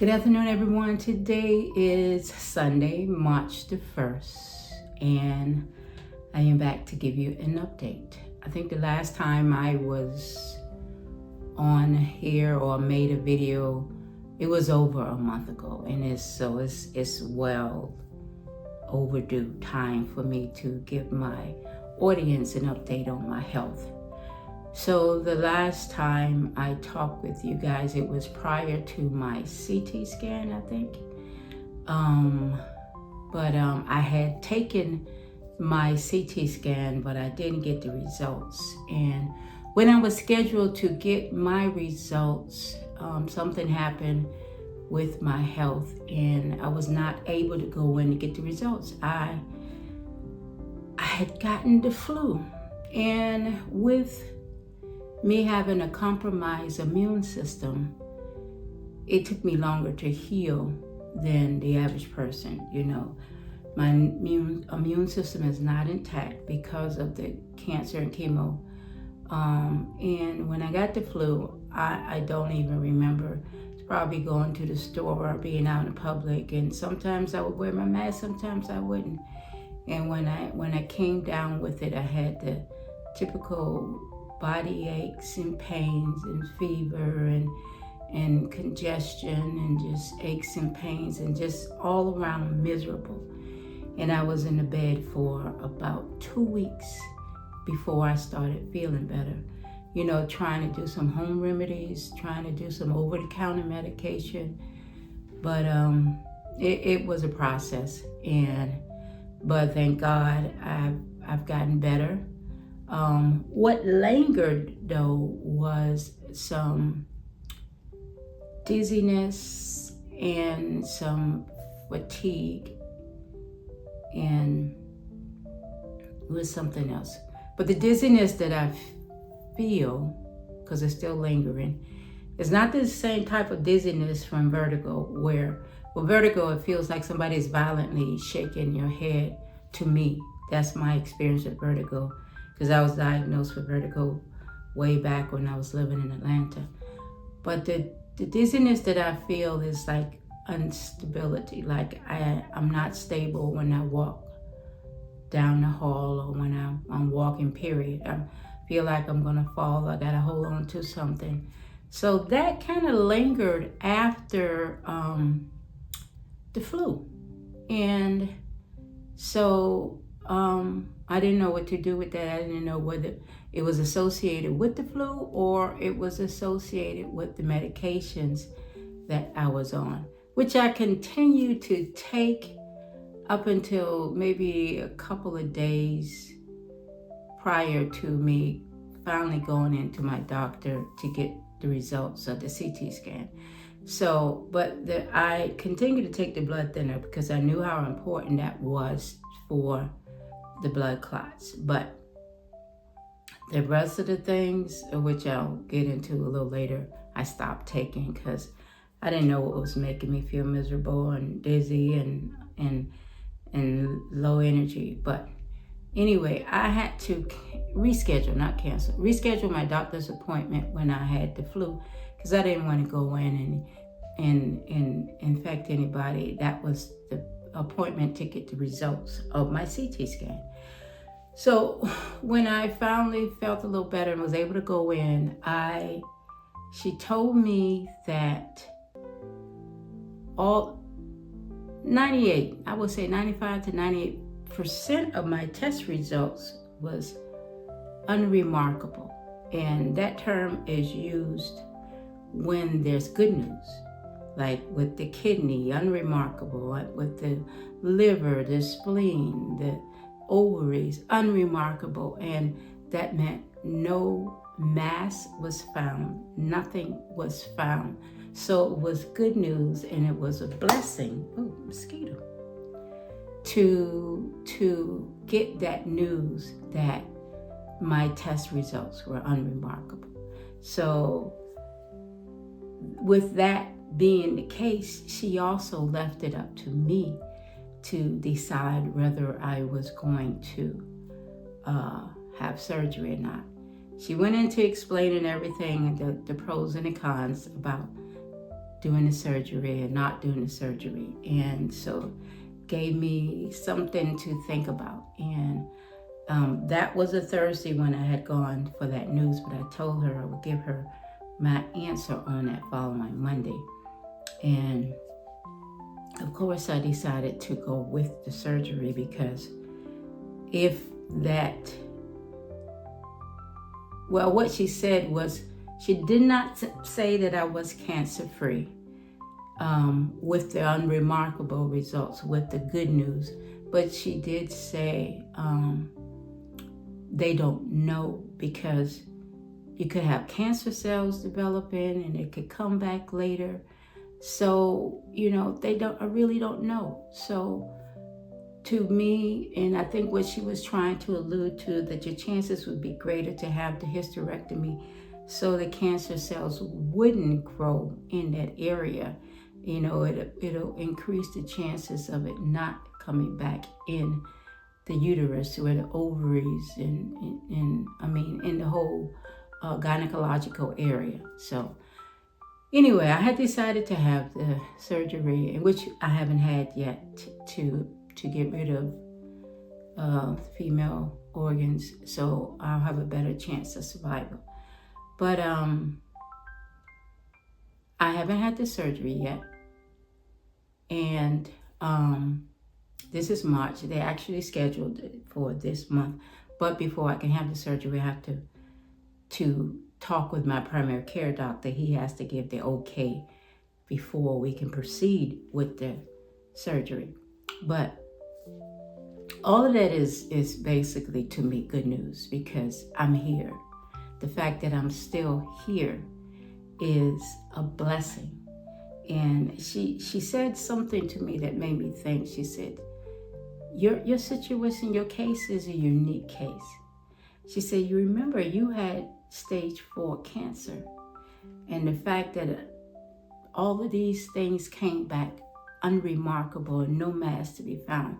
Good afternoon, everyone. Today is Sunday, March the 1st, and I am back to give you an update. I think the last time I was on here or made a video, it was over a month ago, and it's well overdue time for me to give my audience an update on my health. So the last time I talked with you guys, it was prior to my CT scan, I think. I had taken my CT scan, but I didn't get the results. And when I was scheduled to get my results, something happened with my health, and I was not able to go in to get the results. I had gotten the flu, and with me having a compromised immune system, it took me longer to heal than the average person. My immune system is not intact because of the cancer and chemo. And when I got the flu, I don't even remember. It's probably going to the store or being out in public, and sometimes I would wear my mask, sometimes I wouldn't. And when I came down with it, I had the typical body aches and pains and fever and congestion and just aches and pains and just all around miserable. And I was in the bed for about 2 weeks before I started feeling better. Trying to do some home remedies, trying to do some over-the-counter medication. But it was a process. But thank God I've gotten better. What lingered though was some dizziness and some fatigue, and it was something else. But the dizziness that I feel, because it's still lingering, is not the same type of dizziness from vertigo, where with vertigo it feels like somebody's violently shaking your head. To me, that's my experience with vertigo, because I was diagnosed with vertigo way back when I was living in Atlanta. But the dizziness that I feel is like instability, like I'm not stable when I walk down the hall or when I'm walking, period. I feel like I'm gonna fall, I gotta hold on to something. So that kind of lingered after the flu. And so I didn't know what to do with that. I didn't know whether it was associated with the flu or it was associated with the medications that I was on, which I continued to take up until maybe a couple of days prior to me finally going into my doctor to get the results of the CT scan. So, I continued to take the blood thinner because I knew how important that was for the blood clots. But the rest of the things, which I'll get into a little later, I stopped taking because I didn't know what was making me feel miserable and dizzy and low energy. But anyway, I had to reschedule my doctor's appointment when I had the flu, because I didn't want to go in and infect anybody. That was the appointment to get the results of my CT scan. So when I finally felt a little better and was able to go in, she told me that all 95 to 98% of my test results was unremarkable. And that term is used when there's good news, like with the kidney, unremarkable, like with the liver, the spleen, the ovaries, unremarkable. And that meant no mass was found, nothing was found. So it was good news, and it was a blessing, mosquito, to get that news that my test results were unremarkable. So with that being the case, she also left it up to me to decide whether I was going to have surgery or not. She went into explaining everything, the pros and the cons about doing the surgery and not doing the surgery. And so gave me something to think about. And that was a Thursday when I had gone for that news, but I told her I would give her my answer on that following Monday. And of course I decided to go with the surgery, because if that, well, what she said was, she did not say that I was cancer-free with the unremarkable results, with the good news, but she did say they don't know, because you could have cancer cells developing and it could come back later. So, they I really don't know. So to me, and I think what she was trying to allude to, that your chances would be greater to have the hysterectomy so the cancer cells wouldn't grow in that area. It'll increase the chances of it not coming back in the uterus or the ovaries and in the whole gynecological area. So anyway, I had decided to have the surgery, which I haven't had yet, to get rid of female organs, so I'll have a better chance of survival. But I haven't had the surgery yet, and this is March. They actually scheduled it for this month, but before I can have the surgery, I have to talk with my primary care doctor. He has to give the okay before we can proceed with the surgery. But all of that is basically, to me, good news, because I'm here. The fact that I'm still here is a blessing. And she said something to me that made me think. She said, your situation, your case is a unique case. She said, you remember you had stage 4 cancer, and the fact that all of these things came back unremarkable and no mass to be found,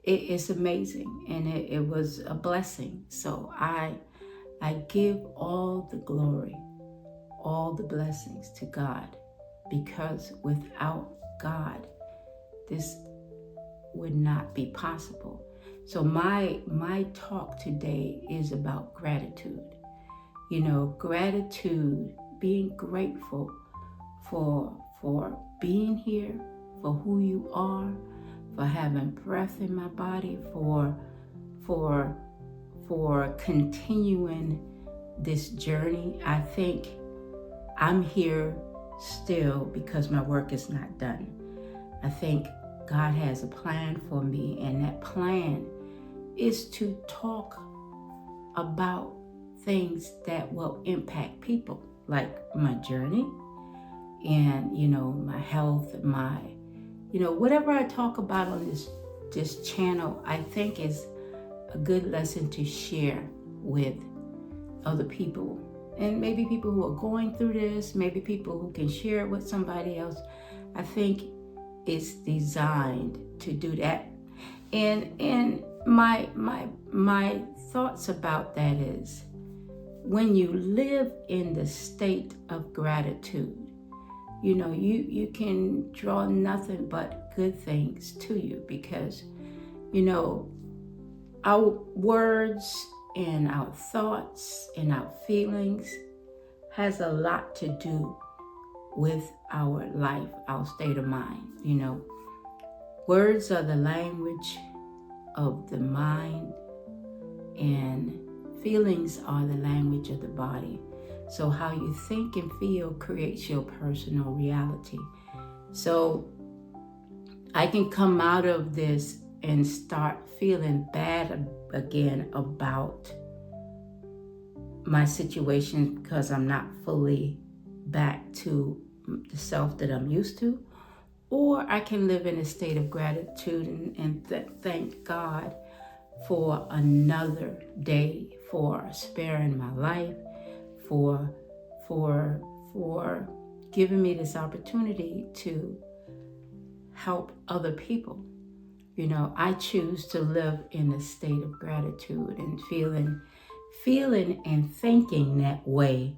it's amazing, and it was a blessing. So I give all the glory, all the blessings to God, because without God, this would not be possible. So my talk today is about gratitude. Gratitude, being grateful for being here, for who you are, for having breath in my body, for continuing this journey. I think I'm here still because my work is not done. I think God has a plan for me, and that plan is to talk about things that will impact people, like my journey and, my health, whatever I talk about on this channel, I think is a good lesson to share with other people. And maybe people who are going through this, maybe people who can share it with somebody else. I think it's designed to do that. And my thoughts about that is, when you live in the state of gratitude, you can draw nothing but good things to you, because, our words and our thoughts and our feelings has a lot to do with our life, our state of mind. Words are the language of the mind, and feelings are the language of the body. So how you think and feel creates your personal reality. So I can come out of this and start feeling bad again about my situation, because I'm not fully back to the self that I'm used to. Or I can live in a state of gratitude and thank God for another day, for sparing my life, for giving me this opportunity to help other people. I choose to live in a state of gratitude and feeling and thinking that way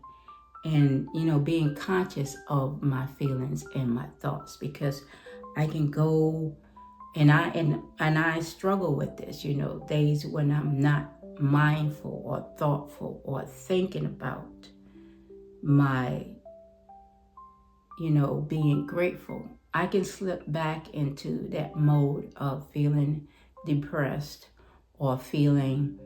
and being conscious of my feelings and my thoughts, because I can go and I struggle with this, days when I'm not mindful or thoughtful or thinking about my being grateful. I can slip back into that mode of feeling depressed or feeling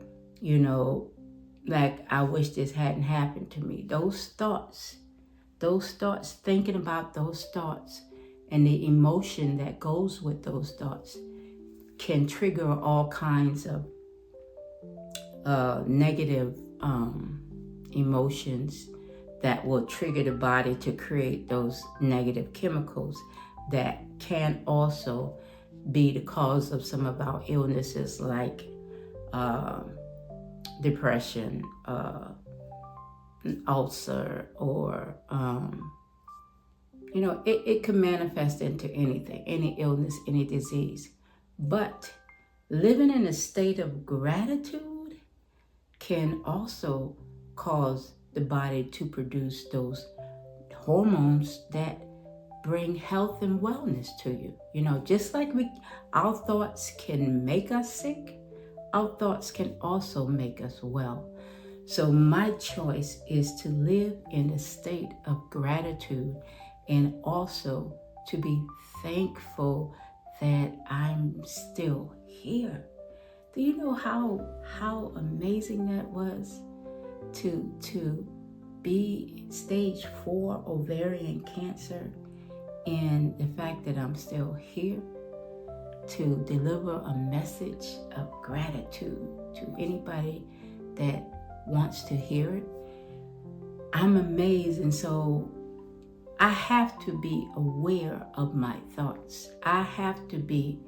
like I wish this hadn't happened to me. Those thoughts, thinking about those thoughts and the emotion that goes with those thoughts can trigger all kinds of negative emotions that will trigger the body to create those negative chemicals that can also be the cause of some of our illnesses, like depression, ulcer, or it can manifest into anything, any illness, any disease. But living in a state of gratitude can also cause the body to produce those hormones that bring health and wellness to you. Just like our thoughts can make us sick, our thoughts can also make us well. So my choice is to live in a state of gratitude and also to be thankful that I'm still here. Do you know how amazing that was? To be stage 4 ovarian cancer, and the fact that I'm still here to deliver a message of gratitude to anybody that wants to hear it. I'm amazed, and so I have to be aware of my thoughts. I have to be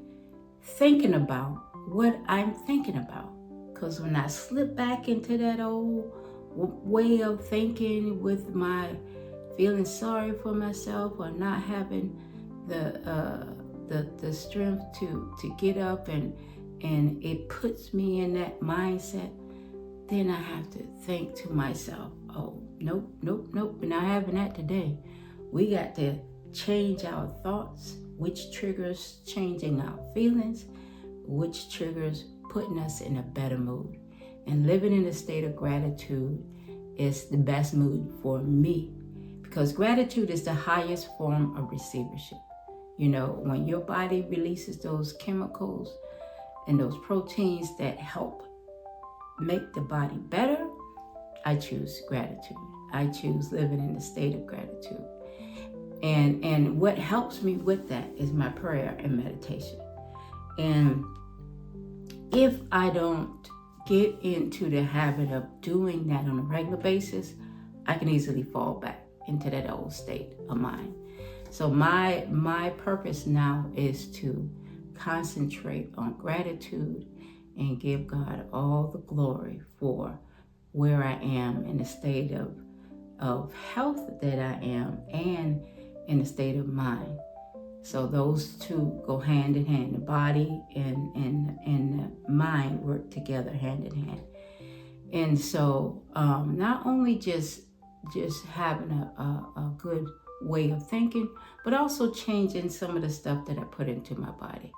thinking about what I'm thinking about, because when I slip back into that old way of thinking with my feeling sorry for myself or not having the strength to get up, and it puts me in that mindset, then I have to think to myself, oh, nope, we're not having that today. We got to change our thoughts, which triggers changing our feelings, which triggers putting us in a better mood. And living in a state of gratitude is the best mood for me, because gratitude is the highest form of receivership. When your body releases those chemicals and those proteins that help make the body better, I choose gratitude. I choose living in a state of gratitude. And what helps me with that is my prayer and meditation. And if I don't get into the habit of doing that on a regular basis, I can easily fall back into that old state of mind. So my purpose now is to concentrate on gratitude and give God all the glory for where I am in the state of health that I am, and in the state of mind. So those two go hand in hand. The body and the mind work together hand in hand. And so not only just having a good way of thinking, but also changing some of the stuff that I put into my body.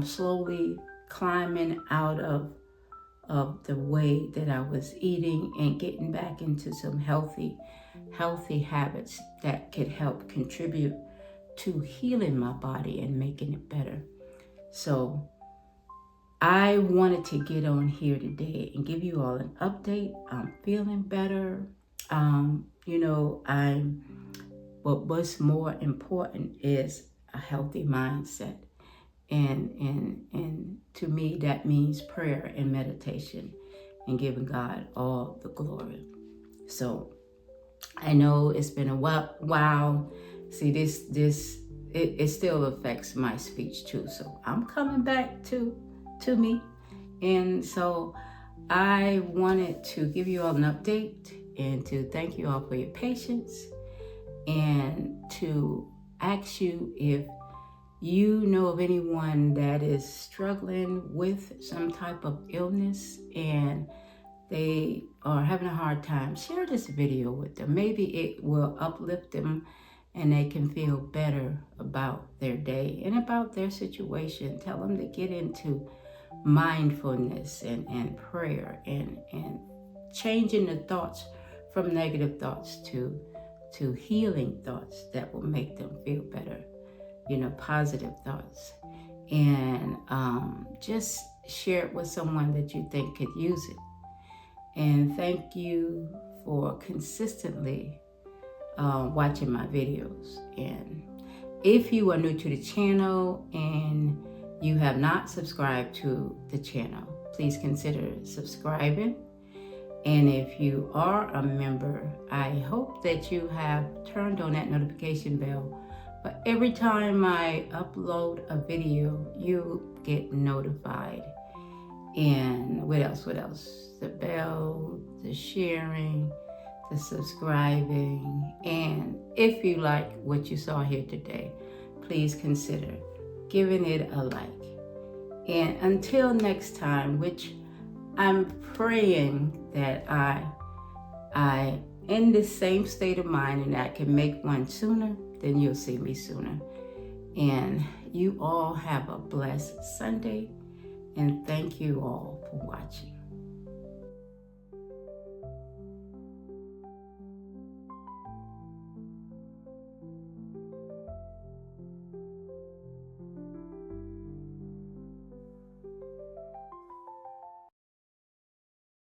Slowly climbing out of the way that I was eating and getting back into some healthy habits that could help contribute to healing my body and making it better. So I wanted to get on here today and give you all an update. I'm feeling better. But what's more important is a healthy mindset. And to me, that means prayer and meditation and giving God all the glory. So I know it's been a while. See, it still affects my speech too. So I'm coming back to me. And so I wanted to give you all an update and to thank you all for your patience, and to ask you if you know of anyone that is struggling with some type of illness and they are having a hard time, share this video with them. Maybe it will uplift them and they can feel better about their day and about their situation. Tell them to get into mindfulness and prayer and changing the thoughts from negative thoughts to healing thoughts that will make them feel better, positive thoughts. And just share it with someone that you think could use it. And thank you for consistently watching my videos. And if you are new to the channel and you have not subscribed to the channel, please consider subscribing. And if you are a member, I hope that you have turned on that notification bell. But every time I upload a video, you get notified. And what else? The bell, the sharing, the subscribing. And if you like what you saw here today, please consider giving it a like. And until next time, which I'm praying that I in this same state of mind and I can make one sooner, then you'll see me sooner. And you all have a blessed Sunday. And thank you all for watching.